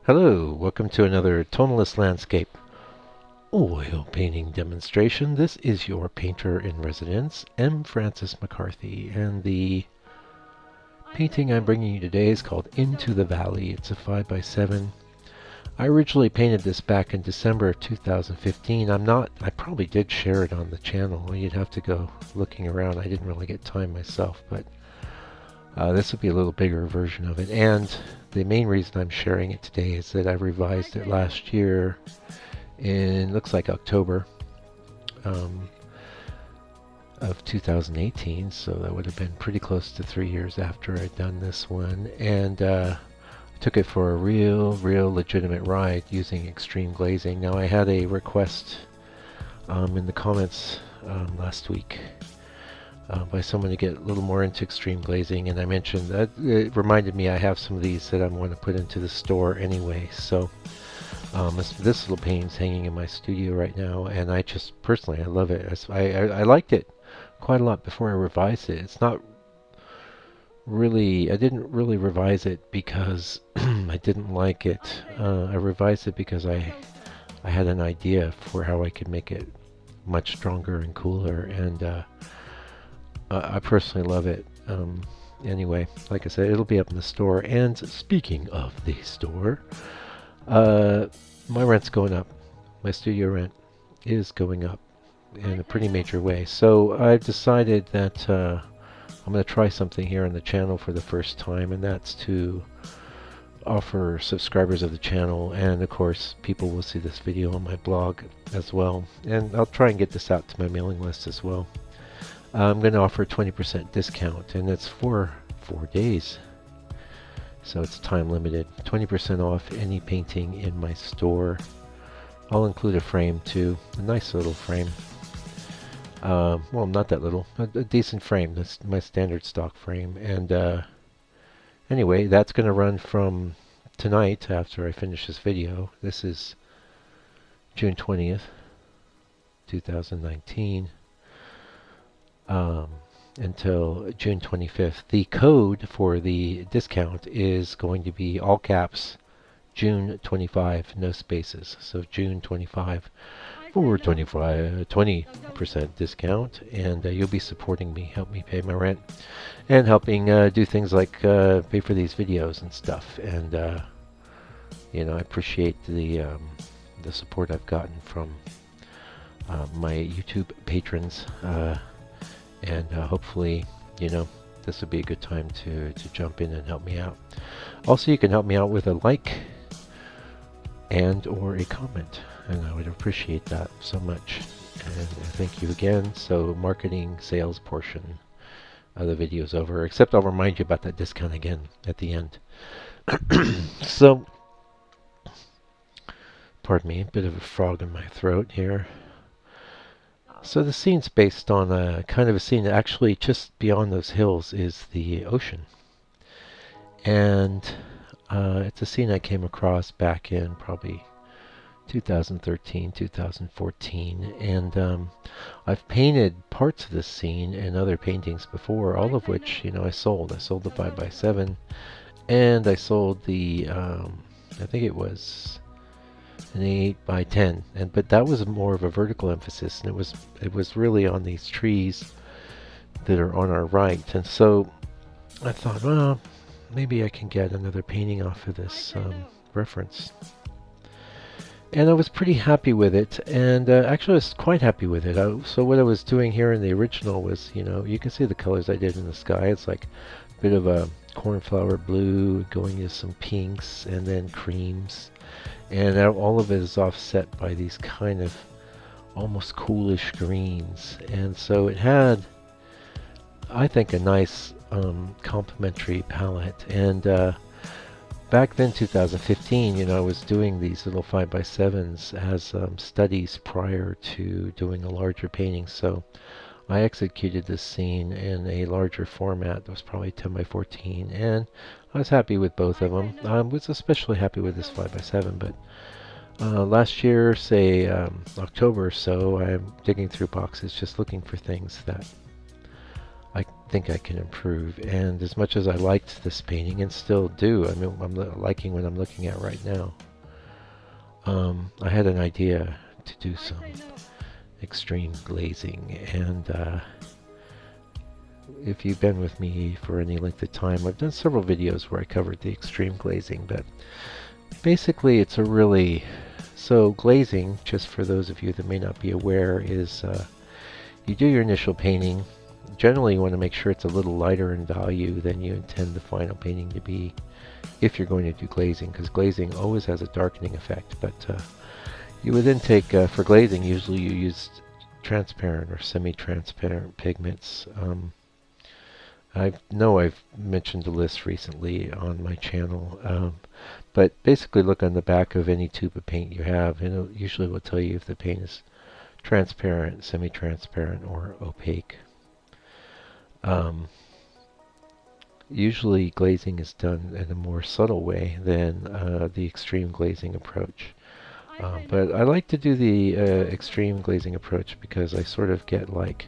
Hello, welcome to another Tonalist landscape oil painting demonstration. This is your painter in residence, M. Francis McCarthy, and the painting I'm bringing you today is called Into the Valley. It's a 5x7. I originally painted this back in December of 2015. I probably did share it on the channel. You'd have to go looking around. I didn't really get time myself, but this will be a little bigger version of it. And the main reason I'm sharing it today is that I revised it last year in, looks like October um, of 2018. So that would have been pretty close to 3 years after I'd done this one. And took it for a real legitimate ride using extreme glazing. Now I had a request in the comments last week by someone to get a little more into extreme glazing, and I mentioned that it reminded me I have some of these that I want to put into the store anyway. So this little painting's hanging in my studio right now, and I just personally I love it. I liked it quite a lot before I revised it. It's not really, I didn't really revise it because I didn't like it. I revised it because I had an idea for how I could make it much stronger and cooler, and I personally love it. Anyway, like I said, it'll be up in the store. And speaking of the store, my rent's going up. My studio rent is going up in a pretty major way. So I've decided that I'm going to try something here on the channel for the first time, and that's to offer subscribers of the channel, and of course people will see this video on my blog as well, and I'll try and get this out to my mailing list as well. I'm going to offer a 20% discount, and it's for 4 days, so it's time limited. 20% off any painting in my store. I'll include a frame too, a nice little frame. Well, not that little, a decent frame. That's my standard stock frame. And anyway, that's going to run from tonight after I finish this video. This is June 20th, 2019. Until June 25th. The code for the discount is going to be all caps June 25, no spaces. So June 25 for 20% discount, and you'll be supporting me, help me pay my rent, and helping do things like pay for these videos and stuff. And I appreciate the support I've gotten from my YouTube patrons. And hopefully, this would be a good time to jump in and help me out. Also, you can help me out with a like and or a comment, and I would appreciate that so much. And thank you again. So, marketing sales portion of the video is over, except I'll remind you about that discount again at the end. So, pardon me, a bit of a frog in my throat here. So the scene's based on a kind of a scene that actually just beyond those hills is the ocean. And it's a scene I came across back in probably 2013, 2014. And I've painted parts of this scene in other paintings before, all of which, I sold. I sold the 5x7, and I sold the, I think it was an 8x10, but that was more of a vertical emphasis, and it was really on these trees that are on our right. And so I thought, well, maybe I can get another painting off of this reference, and I was pretty happy with it. And actually I was quite happy with it. So what I was doing here in the original was, you can see the colors I did in the sky. It's like a bit of a cornflower blue going to some pinks and then creams. And all of it is offset by these kind of almost coolish greens. And so it had, I think, a nice complementary palette. And back then, 2015, I was doing these little 5x7s as studies prior to doing a larger painting. So I executed this scene in a larger format that was probably 10x14, and I was happy with both of them. I was especially happy with this 5x7, but last year, say October or so, I'm digging through boxes just looking for things that I think I can improve. And as much as I liked this painting, and still do, I mean, I'm liking what I'm looking at right now. I had an idea to do some extreme glazing, and if you've been with me for any length of time, I've done several videos where I covered the extreme glazing, but basically it's a really... So glazing, just for those of you that may not be aware, is you do your initial painting. Generally you want to make sure it's a little lighter in value than you intend the final painting to be if you're going to do glazing, because glazing always has a darkening effect. But you would then take, for glazing, usually you use transparent or semi-transparent pigments. I know I've mentioned the list recently on my channel, but basically look on the back of any tube of paint you have, and it usually will tell you if the paint is transparent, semi-transparent, or opaque. Usually glazing is done in a more subtle way than the extreme glazing approach. But I like to do the extreme glazing approach because I sort of get like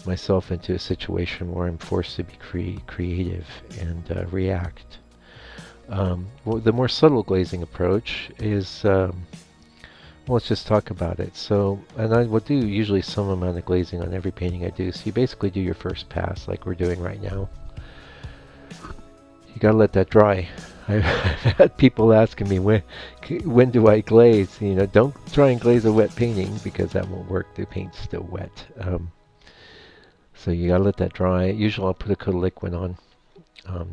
myself into a situation where I'm forced to be creative and react. Well, the more subtle glazing approach is, well, let's just talk about it. So, and I will do usually some amount of glazing on every painting I do. So you basically do your first pass like we're doing right now. You gotta let that dry. I've had people asking me when do I glaze? You know, don't try and glaze a wet painting because that won't work. The paint's still wet. So you gotta let that dry. Usually I'll put a coat of liquid on,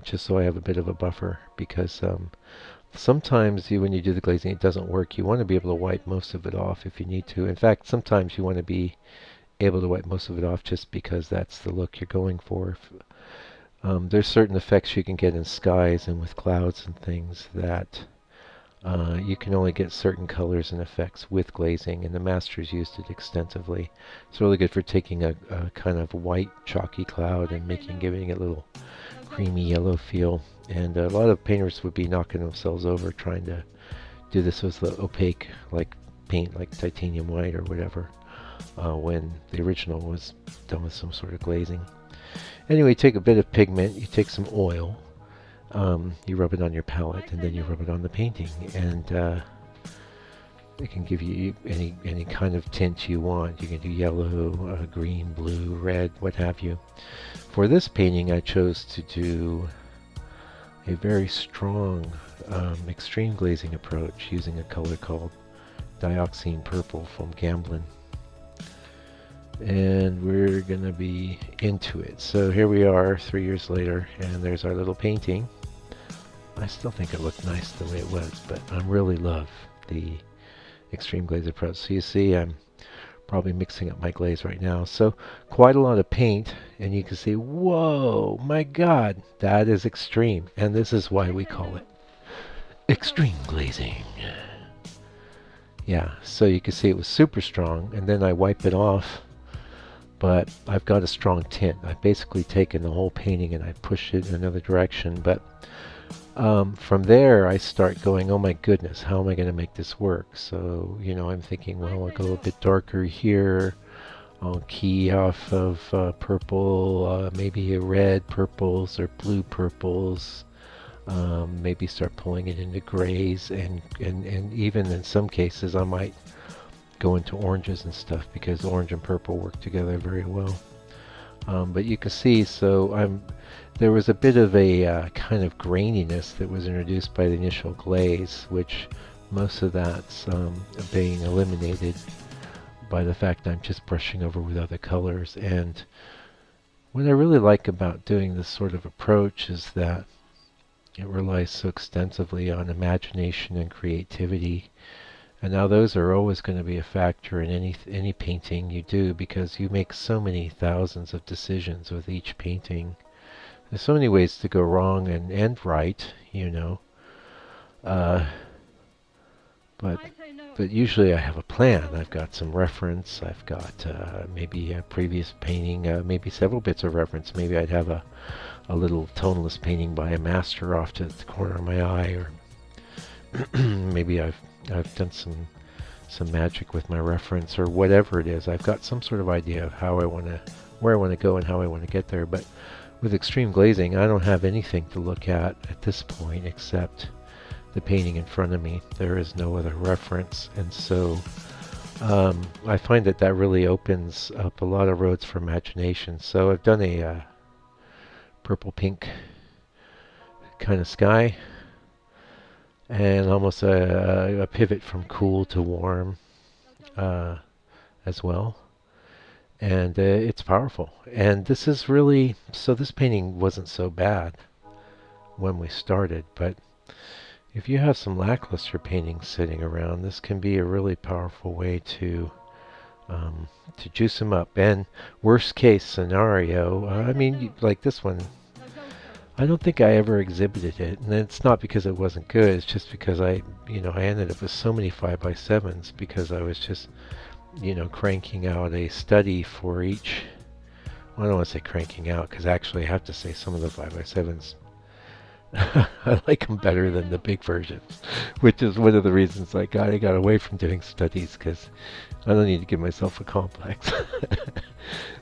just so I have a bit of a buffer, because sometimes when you do the glazing it doesn't work. You want to be able to wipe most of it off if you need to. In fact, sometimes you want to be able to wipe most of it off just because that's the look you're going for. There's certain effects you can get in skies and with clouds and things that you can only get certain colors and effects with glazing, and the masters used it extensively. It's really good for taking a kind of white chalky cloud and giving it a little creamy yellow feel. And a lot of painters would be knocking themselves over trying to do this with the opaque like paint, like titanium white or whatever, when the original was done with some sort of glazing. Anyway, take a bit of pigment, you take some oil, you rub it on your palette, and then you rub it on the painting, and it can give you any kind of tint you want. You can do yellow, green, blue, red, what have you. For this painting I chose to do a very strong extreme glazing approach using a color called dioxine purple from Gamblin. And we're gonna be into it. So here we are 3 years later, and there's our little painting. I still think it looked nice the way it was, but I really love the extreme glaze approach. So you see I'm probably mixing up my glaze right now. So quite a lot of paint, and you can see, whoa, my god, that is extreme. And this is why we call it extreme glazing. Yeah, so you can see it was super strong, and then I wipe it off. But I've got a strong tint. I've basically taken the whole painting and I push it in another direction. But from there I start going, oh my goodness, how am I going to make this work? So, you know, I'm thinking, well, I'll go a bit darker here. I'll key off of purple, maybe a red purples or blue purples. Maybe start pulling it into grays, and even in some cases I might go into oranges and stuff, because orange and purple work together very well. But you can see, so there was a bit of a kind of graininess that was introduced by the initial glaze, which most of that's being eliminated by the fact I'm just brushing over with other colors. And what I really like about doing this sort of approach is that it relies so extensively on imagination and creativity. And now those are always going to be a factor in any painting you do, because you make so many thousands of decisions with each painting. There's so many ways to go wrong and right, you know. But usually I have a plan. I've got some reference. I've got maybe a previous painting, maybe several bits of reference. Maybe I'd have a little tonalist painting by a master off to the corner of my eye, or maybe I've done some magic with my reference, or whatever it is. I've got some sort of idea of how I want where I want to go and how I want to get there. But with extreme glazing, I don't have anything to look at this point except the painting in front of me. There is no other reference, and so I find that that really opens up a lot of roads for imagination. So I've done a purple pink kind of sky, and almost a pivot from cool to warm as well. And it's powerful. And this is really, so this painting wasn't so bad when we started, but if you have some lackluster paintings sitting around, this can be a really powerful way to juice them up. And worst case scenario, I mean, like this one, I don't think I ever exhibited it, and it's not because it wasn't good. It's just because I ended up with so many 5x7s because I was just, cranking out a study for each. Well, I don't want to say cranking out because actually I have to say some of the 5x7s I like them better than the big versions, which is one of the reasons I got away from doing studies, because I don't need to give myself a complex.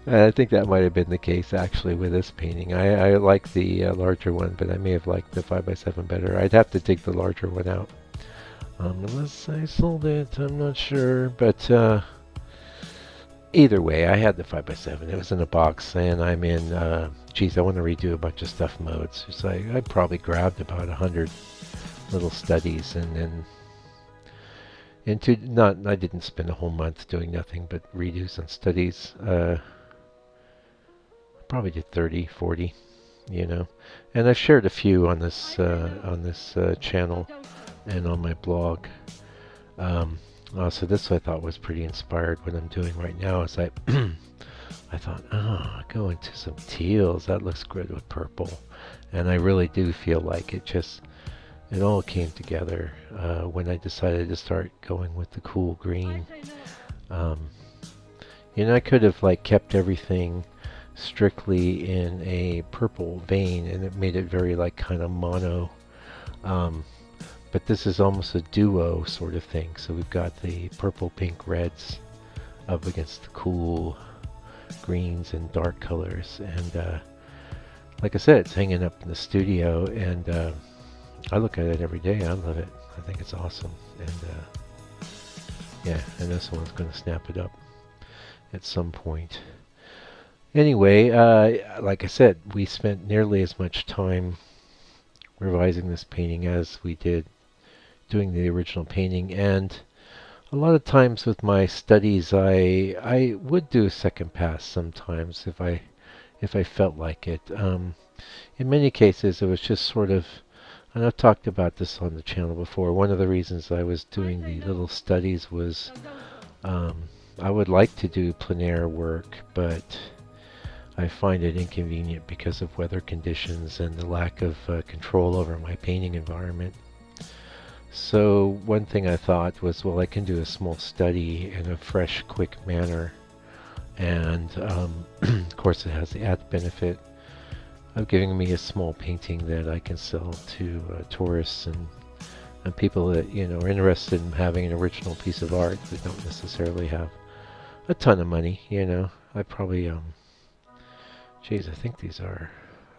I think that might have been the case actually with this painting. I like the larger one, but I may have liked the 5x7 better. I'd have to dig the larger one out. Unless I sold it, I'm not sure, but either way, I had the 5x7. It was in a box, and I'm in, geez, I want to redo a bunch of stuff modes. It's like I probably grabbed about 100 little studies, and then I didn't spend a whole month doing nothing but redos and studies. Probably did 30, 40, and I've shared a few on this channel and on my blog. So this I thought was pretty inspired. What I'm doing right now is I thought, go into some teals. That looks good with purple. And I really do feel like it all came together when I decided to start going with the cool green. I could have kept everything strictly in a purple vein, and it made it very kind of mono. But this is almost a duo sort of thing. So we've got the purple, pink, reds up against the cool greens and dark colors. And like I said, it's hanging up in the studio, and I look at it every day. I love it. I think it's awesome. And yeah, I know someone's going to snap it up at some point. Anyway, like I said, we spent nearly as much time revising this painting as we did doing the original painting, and a lot of times with my studies I would do a second pass sometimes if I felt like it. In many cases it was just sort of, and I've talked about this on the channel before, one of the reasons I was doing the little studies was I would like to do plein air work, but I find it inconvenient because of weather conditions and the lack of control over my painting environment. So one thing I thought was, well, I can do a small study in a fresh, quick manner, and of course it has the added benefit of giving me a small painting that I can sell to tourists and people that are interested in having an original piece of art that don't necessarily have a ton of money. I probably geez, I think these are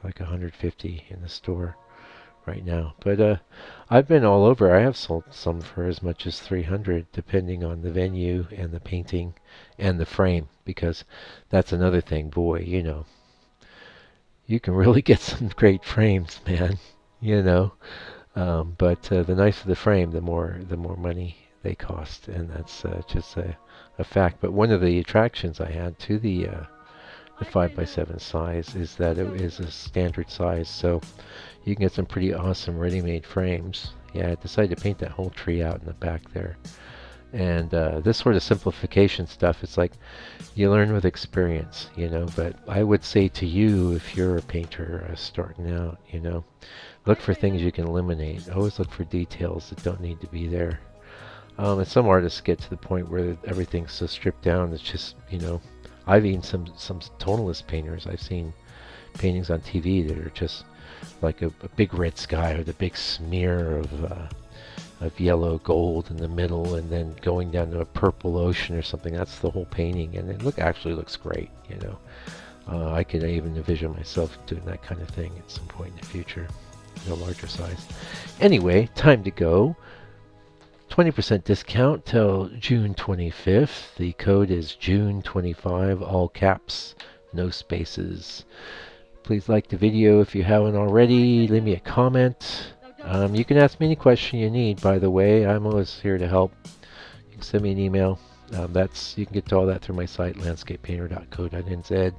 like 150 in the store right now. But I've been all over. I have sold some for as much as 300, depending on the venue and the painting and the frame, because that's another thing. Boy, you can really get some great frames, man. But the nicer the frame, the more money they cost, and that's just a fact. But one of the attractions I had to the 5x7 size is that it is a standard size, so you can get some pretty awesome ready-made frames. Yeah, I decided to paint that whole tree out in the back there. And this sort of simplification stuff, it's like you learn with experience, but I would say to you, if you're a painter starting out, look for things you can eliminate. Always look for details that don't need to be there. And some artists get to the point where everything's so stripped down, it's just, I've seen some tonalist painters. I've seen paintings on TV that are just like a big red sky with a big smear of yellow gold in the middle, and then going down to a purple ocean or something. That's the whole painting, and it actually looks great. I could even envision myself doing that kind of thing at some point in the future, a larger size. Anyway, time to go. 20% discount till June 25th. The code is June25, all caps, no spaces. Please like the video if you haven't already. Leave me a comment. You can ask me any question you need, by the way. I'm always here to help. You can send me an email. You can get to all that through my site, landscapepainter.co.nz.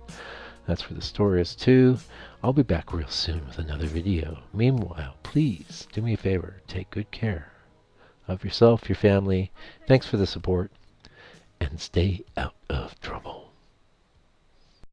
That's where the store is too. I'll be back real soon with another video. Meanwhile, please do me a favor. Take good care of yourself, your family. Thanks for the support. And stay out of trouble.